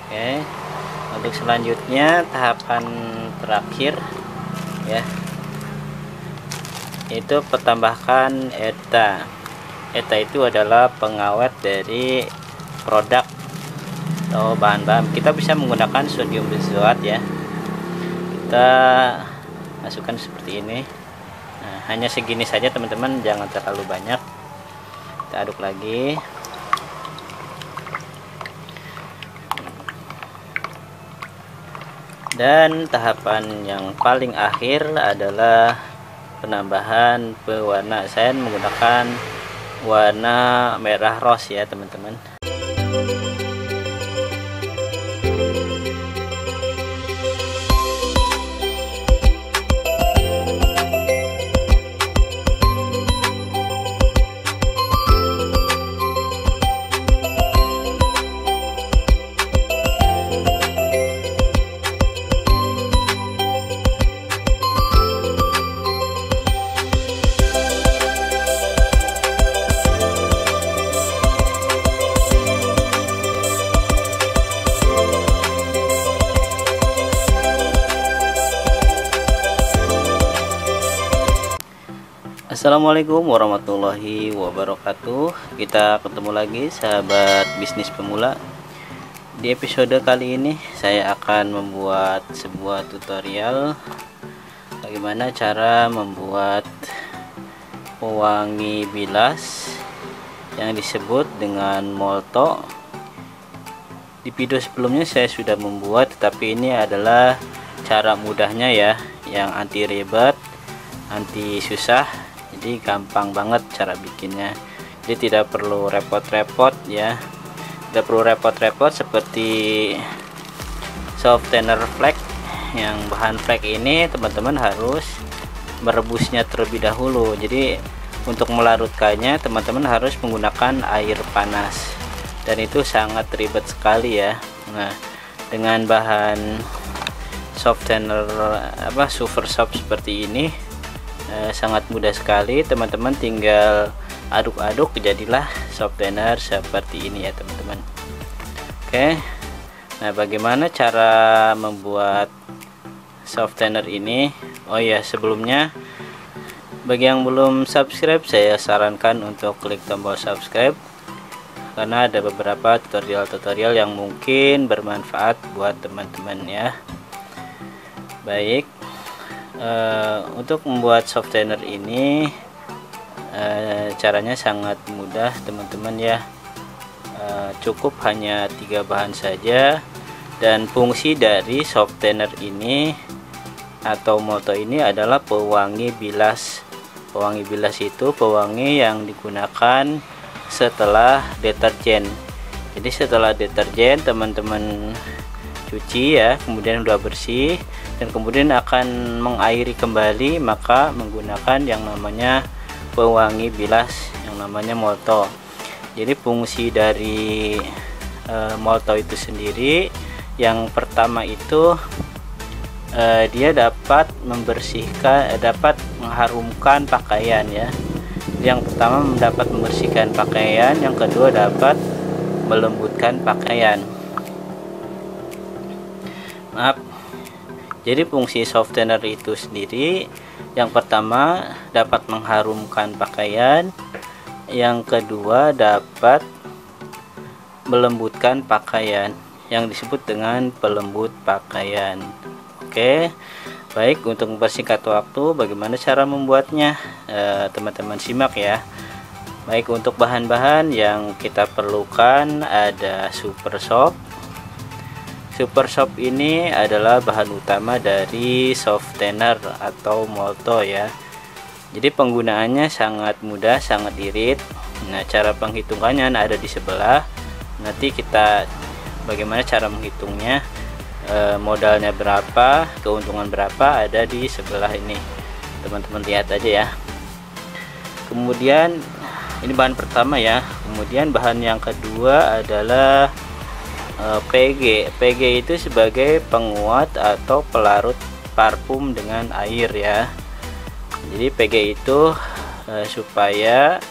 Oke, untuk selanjutnya tahapan terakhir ya, itu petambahkan ETA. ETA itu adalah pengawet dari produk atau bahan-bahan. Kita bisa menggunakan sodium benzoat ya, kita masukkan seperti ini. Nah, hanya segini saja teman-teman, jangan terlalu banyak. Kita aduk lagi. Dan tahapan yang paling akhir adalah penambahan pewarna. Saya menggunakan warna merah rose ya teman-teman. Assalamualaikum warahmatullahi wabarakatuh. Kita ketemu lagi sahabat bisnis pemula. Di episode kali ini saya akan membuat sebuah tutorial bagaimana cara membuat pewangi bilas yang disebut dengan molto. Di video sebelumnya saya sudah membuat, tetapi ini adalah cara mudahnya ya, yang anti ribet, anti susah. Jadi gampang banget cara bikinnya, jadi tidak perlu repot-repot ya, tidak perlu repot-repot seperti softener flake. Yang bahan flake ini teman-teman harus merebusnya terlebih dahulu, jadi untuk melarutkannya teman-teman harus menggunakan air panas, dan itu sangat ribet sekali ya. Nah, dengan bahan softener super soft seperti ini sangat mudah sekali, teman-teman tinggal aduk-aduk jadilah softener seperti ini ya teman-teman. Oke, nah bagaimana cara membuat softener ini? Oh ya, sebelumnya bagi yang belum subscribe, saya sarankan untuk klik tombol subscribe, karena ada beberapa tutorial-tutorial yang mungkin bermanfaat buat teman-teman ya. Baik, untuk membuat softener ini caranya sangat mudah teman-teman ya. Cukup hanya 3 bahan saja, dan fungsi dari softener ini atau molto ini adalah pewangi bilas. Pewangi bilas itu pewangi yang digunakan setelah deterjen. Jadi setelah deterjen teman-teman cuci ya, kemudian udah bersih dan kemudian akan mengairi kembali, maka menggunakan yang namanya pewangi bilas yang namanya molto. Jadi fungsi dari molto itu sendiri, yang pertama itu dia dapat membersihkan, dapat mengharumkan pakaian ya. Yang pertama dapat membersihkan pakaian, yang kedua dapat melembutkan pakaian. Maaf. Jadi fungsi softener itu sendiri, yang pertama dapat mengharumkan pakaian, yang kedua dapat melembutkan pakaian, yang disebut dengan pelembut pakaian. Oke, baik, untuk mempersingkat waktu bagaimana cara membuatnya, teman-teman simak ya. Baik, untuk bahan-bahan yang kita perlukan ada super soap. Super soap ini adalah bahan utama dari softener atau molto ya. Jadi penggunaannya sangat mudah, sangat irit. Nah, cara penghitungannya ada di sebelah. Nanti kita bagaimana cara menghitungnya, modalnya berapa, keuntungan berapa, ada di sebelah ini. Teman-teman lihat aja ya. Kemudian ini bahan pertama ya. Kemudian bahan yang kedua adalah PG. PG itu sebagai penguat atau pelarut parfum dengan air ya. Jadi PG itu supaya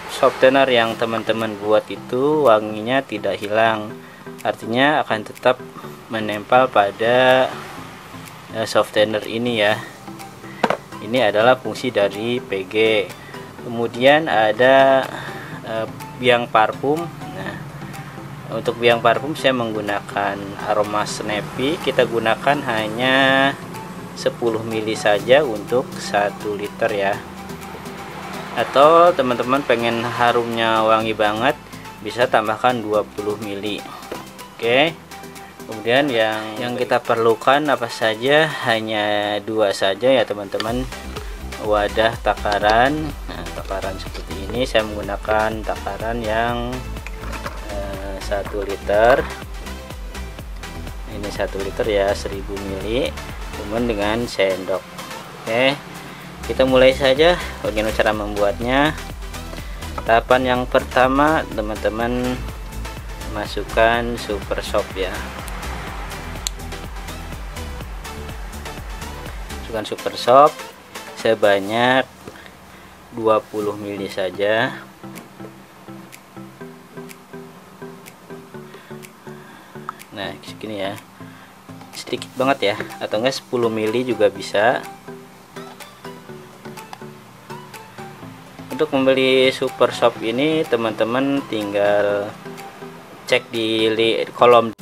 softener yang teman-teman buat itu wanginya tidak hilang. artinya akan tetap menempel pada softener ini ya. Ini adalah fungsi dari PG. Kemudian ada biang parfum. Nah, untuk biang parfum saya menggunakan aroma Snappy. Kita gunakan hanya 10 ml saja untuk 1 liter ya. Atau teman-teman pengen harumnya wangi banget, bisa tambahkan 20 ml. Oke. Kemudian yang kita perlukan apa saja, hanya 2 saja ya teman-teman. Wadah takaran. Nah, takaran seperti ini saya menggunakan takaran yang 1 liter. Ini 1 liter ya, 1000 ml. Kemudian dengan sendok. Oke, kita mulai saja bagaimana cara membuatnya. Tahapan yang pertama, teman-teman masukkan super shop ya. Masukkan super shop sebanyak 20 ml saja. Nah, segini ya, sedikit banget ya, atau enggak 10 ml juga bisa. Untuk membeli super shop ini teman-teman tinggal cek di kolom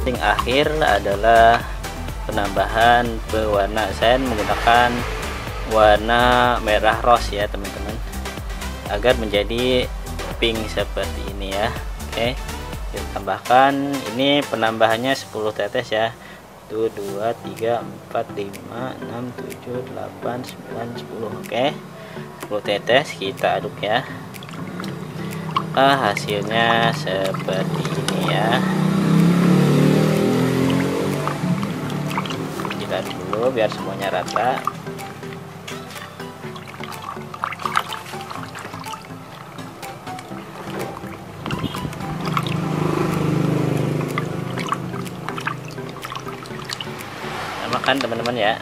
Yang akhir adalah penambahan pewarna. Saya menggunakan warna merah rose ya teman-teman, agar menjadi pink seperti ini ya. Oke, kita tambahkan, ini penambahannya 10 tetes ya. 1 2 3 4 5 6 7 8 9 10. Oke, 10 tetes kita aduk ya. Hasilnya seperti ini ya. Kita aduk dulu biar semuanya rata. Makan teman-teman ya.